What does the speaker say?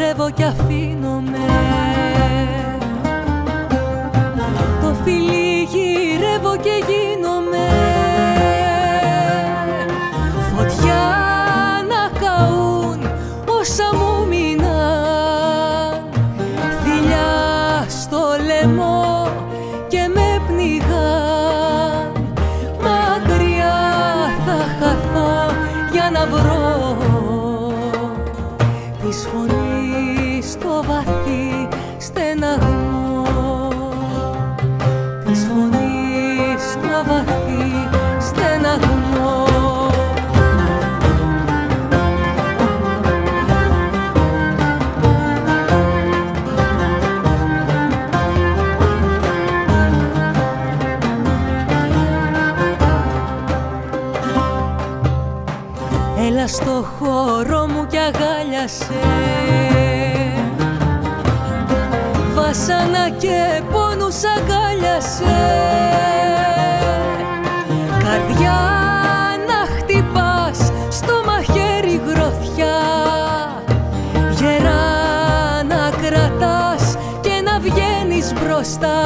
γυρεύω κι αφήνομαι, το φιλί γυρεύω και γίνομαι, φωτιά να καούν όσα μου μείναν, θηλιά στο λαιμό και με πνιγάν, μακριά θα χαθώ για να βρω της φωνής το βαθύ στεναγμό, της φωνής το βαθύ στεναγμό. Έλα στο χώρο μου κι αγάλιασε, βάσανα και πόνους αγκάλιασε, καρδιά να χτυπάς, στο μαχαίρι γροθιά, γερά να κρατάς και να βγαίνεις μπροστά.